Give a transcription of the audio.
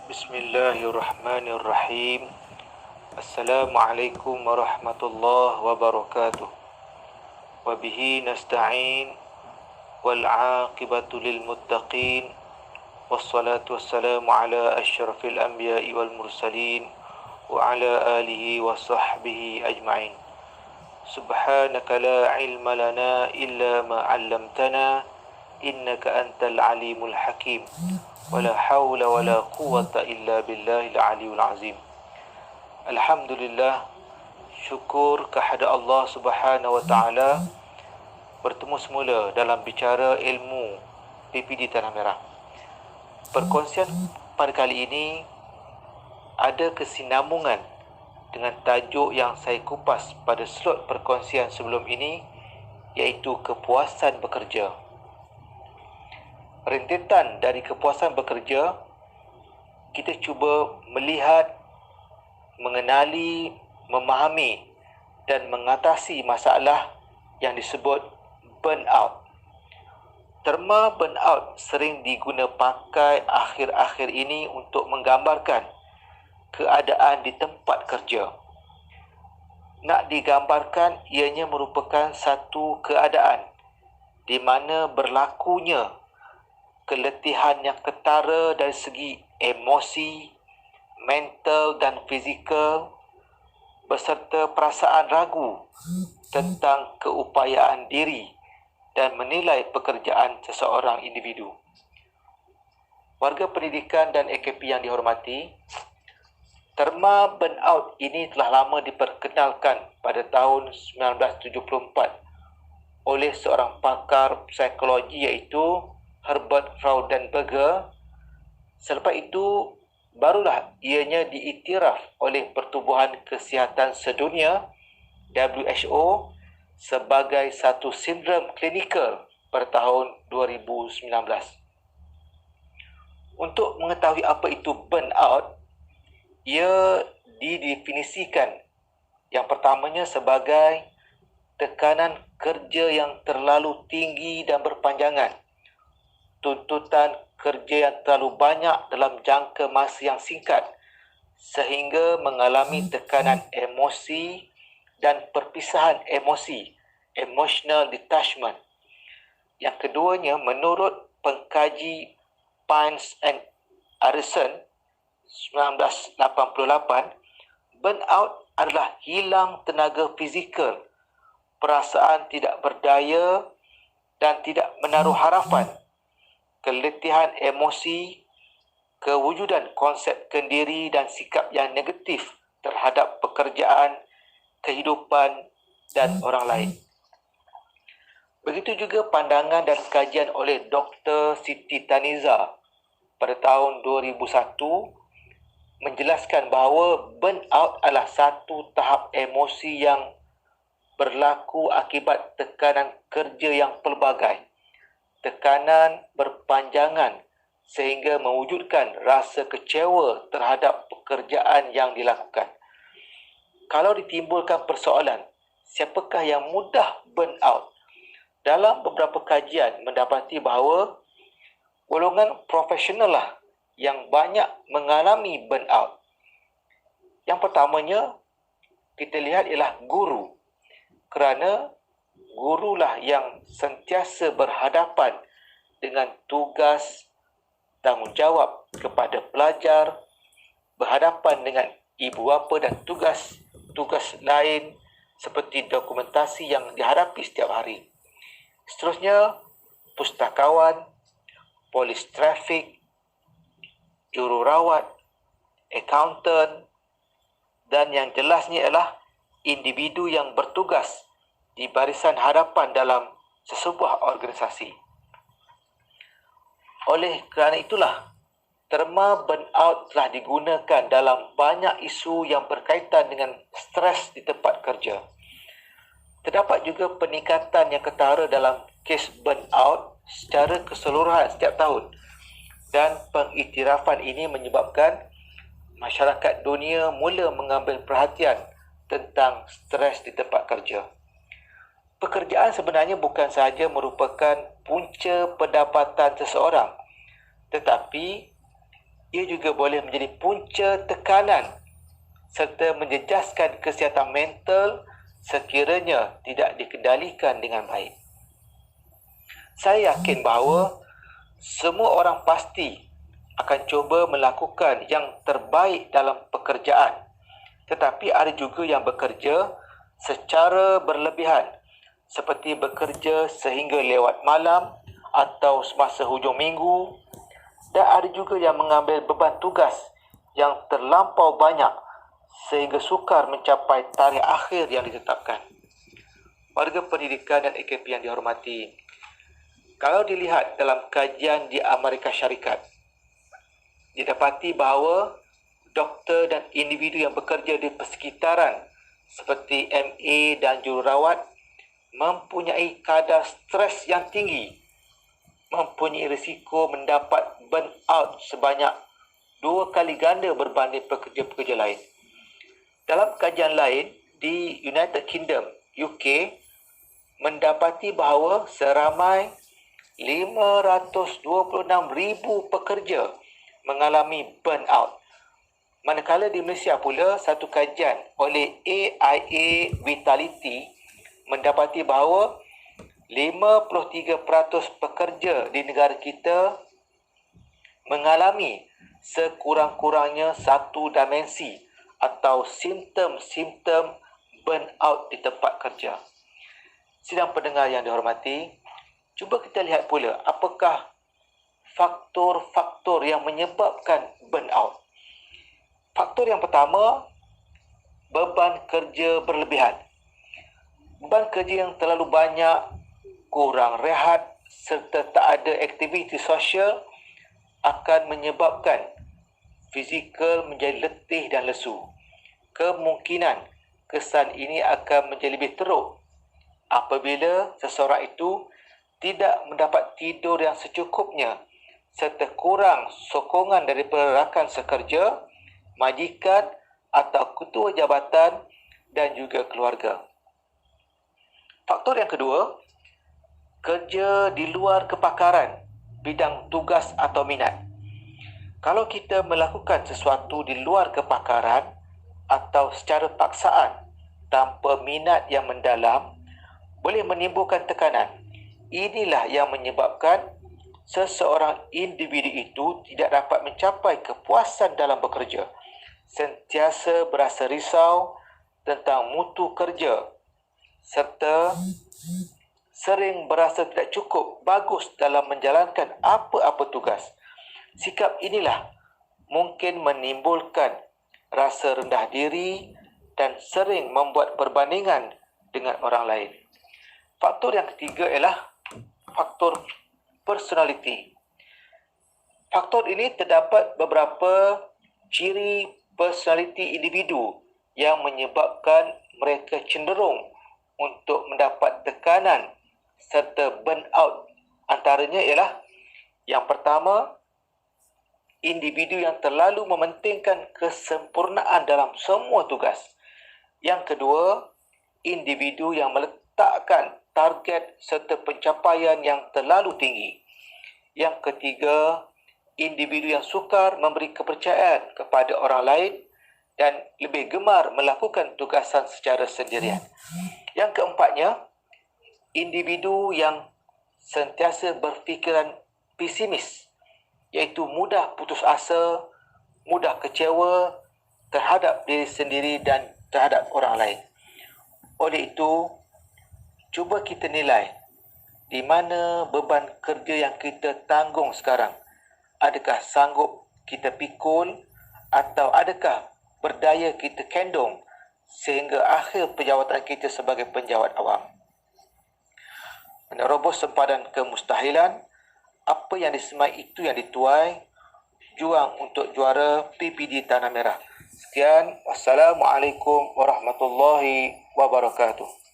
Bismillahirrahmanirrahim. Assalamualaikum warahmatullahi wabarakatuh. Wabihi nasta'in wal 'aqibatu lil muttaqin. Wassalatu wassalamu ala asyrafil anbiya'i wal mursalin wa ala alihi wa sahbihi ajma'in. Subhanaka la ilma lana illa ma 'allamtana innaka antal alimul hakim. Wala hawla wala quwwata illa billahil aliyul azim. Alhamdulillah, syukur kehadrat Allah Subhanahu wa taala, bertemu semula dalam bicara ilmu PPD Tanah Merah. Perkongsian pada kali ini ada kesinambungan dengan tajuk yang saya kupas pada slot perkongsian sebelum ini, iaitu kepuasan bekerja. Rentetan dari kepuasan bekerja, kita cuba melihat, mengenali, memahami dan mengatasi masalah yang disebut burnout. Terma burnout sering diguna pakai akhir-akhir ini untuk menggambarkan keadaan di tempat kerja. Nak digambarkan, ianya merupakan satu keadaan di mana berlakunya keletihan yang ketara dari segi emosi, mental dan fizikal, beserta perasaan ragu tentang keupayaan diri dan menilai pekerjaan seseorang individu. Warga pendidikan dan AKP yang dihormati, terma burnout ini telah lama diperkenalkan pada tahun 1974 oleh seorang pakar psikologi iaitu Herbert Freudenberger. Selepas itu, barulah ianya diiktiraf oleh Pertubuhan Kesihatan Sedunia WHO sebagai satu sindrom klinikal pada tahun 2019. Untuk mengetahui apa itu burnout, ia didefinisikan yang pertamanya sebagai tekanan kerja yang terlalu tinggi dan berpanjangan, tuntutan kerja yang terlalu banyak dalam jangka masa yang singkat sehingga mengalami tekanan emosi dan perpisahan emosi, emotional detachment. Yang keduanya, menurut pengkaji Pines and Arison 1988, burnout adalah hilang tenaga fizikal, perasaan tidak berdaya dan tidak menaruh harapan, keletihan emosi, kewujudan konsep kendiri dan sikap yang negatif terhadap pekerjaan, kehidupan dan orang lain. Begitu juga pandangan dan kajian oleh Dr. Siti Taniza pada tahun 2001 menjelaskan bahawa burnout adalah satu tahap emosi yang berlaku akibat tekanan kerja yang pelbagai. Tekanan berpanjangan sehingga mewujudkan rasa kecewa terhadap pekerjaan yang dilakukan. Kalau ditimbulkan persoalan, siapakah yang mudah burnout? Dalam beberapa kajian mendapati bahawa golongan profesional lah yang banyak mengalami burnout. Yang pertamanya, kita lihat ialah guru. Kerana gurulah yang sentiasa berhadapan dengan tugas, tanggungjawab kepada pelajar, berhadapan dengan ibu bapa dan tugas lain seperti dokumentasi yang dihadapi setiap hari. Seterusnya, pustakawan, polis trafik, jururawat, akauntan, dan yang jelasnya ialah individu yang bertugas di barisan hadapan dalam sesebuah organisasi. Oleh kerana itulah, terma burnout telah digunakan dalam banyak isu yang berkaitan dengan stres di tempat kerja. Terdapat juga peningkatan yang ketara dalam kes burnout secara keseluruhan setiap tahun, dan pengiktirafan ini menyebabkan masyarakat dunia mula mengambil perhatian tentang stres di tempat kerja. Pekerjaan sebenarnya bukan sahaja merupakan punca pendapatan seseorang, tetapi Ia juga boleh menjadi punca tekanan serta menjejaskan kesihatan mental sekiranya tidak dikendalikan dengan baik. Saya yakin bahawa semua orang pasti akan cuba melakukan yang terbaik dalam pekerjaan. Tetapi ada juga yang bekerja secara berlebihan, seperti bekerja sehingga lewat malam atau semasa hujung minggu. Dan ada juga yang mengambil beban tugas yang terlampau banyak sehingga sukar mencapai tarikh akhir yang ditetapkan. Warga pendidikan dan AKP yang dihormati, kalau dilihat dalam kajian di Amerika Syarikat, didapati bahawa doktor dan individu yang bekerja di persekitaran seperti MA dan jururawat mempunyai kadar stres yang tinggi, mempunyai risiko mendapat burnout sebanyak 2 kali ganda berbanding pekerja-pekerja lain. Dalam kajian lain di United Kingdom, UK, mendapati bahawa seramai 526,000 pekerja mengalami burnout. Manakala di Malaysia pula, satu kajian oleh AIA Vitality mendapati bahawa 53% pekerja di negara kita mengalami sekurang-kurangnya satu dimensi atau simptom-simptom burnout di tempat kerja. Sidang pendengar yang dihormati, cuba kita lihat pula apakah faktor-faktor yang menyebabkan burnout. Faktor yang pertama, beban kerja berlebihan. Beban kerja yang terlalu banyak, kurang rehat serta tak ada aktiviti sosial akan menyebabkan fizikal menjadi letih dan lesu. Kemungkinan kesan ini akan menjadi lebih teruk apabila seseorang itu tidak mendapat tidur yang secukupnya serta kurang sokongan daripada rakan sekerja, majikan atau ketua jabatan dan juga keluarga. Faktor yang kedua, kerja di luar kepakaran, bidang tugas atau minat. Kalau kita melakukan sesuatu di luar kepakaran atau secara paksaan tanpa minat yang mendalam, boleh menimbulkan tekanan. Inilah yang menyebabkan seseorang individu itu tidak dapat mencapai kepuasan dalam bekerja, sentiasa berasa risau tentang mutu kerja serta sering berasa tidak cukup bagus dalam menjalankan apa-apa tugas. Sikap inilah mungkin menimbulkan rasa rendah diri dan sering membuat perbandingan dengan orang lain. Faktor yang ketiga ialah faktor personality. Faktor ini terdapat beberapa ciri personality individu yang menyebabkan mereka cenderung untuk mendapat tekanan serta burnout. Antaranya ialah yang pertama, individu yang terlalu mementingkan kesempurnaan dalam semua tugas. Yang kedua, individu yang meletakkan target serta pencapaian yang terlalu tinggi. Yang ketiga, individu yang sukar memberi kepercayaan kepada orang lain dan lebih gemar melakukan tugasan secara sendirian. Yang keempatnya, individu yang sentiasa berfikiran pesimis, iaitu mudah putus asa, mudah kecewa terhadap diri sendiri dan terhadap orang lain. Oleh itu, cuba kita nilai di mana beban kerja yang kita tanggung sekarang. Adakah sanggup kita pikul atau adakah berdaya kita kendong sehingga akhir penjawatan kita sebagai penjawat awam. Menerobos sempadan kemustahilan, apa yang disemai itu yang dituai, juang untuk juara PPD Tanah Merah. Sekian, wassalamualaikum warahmatullahi wabarakatuh.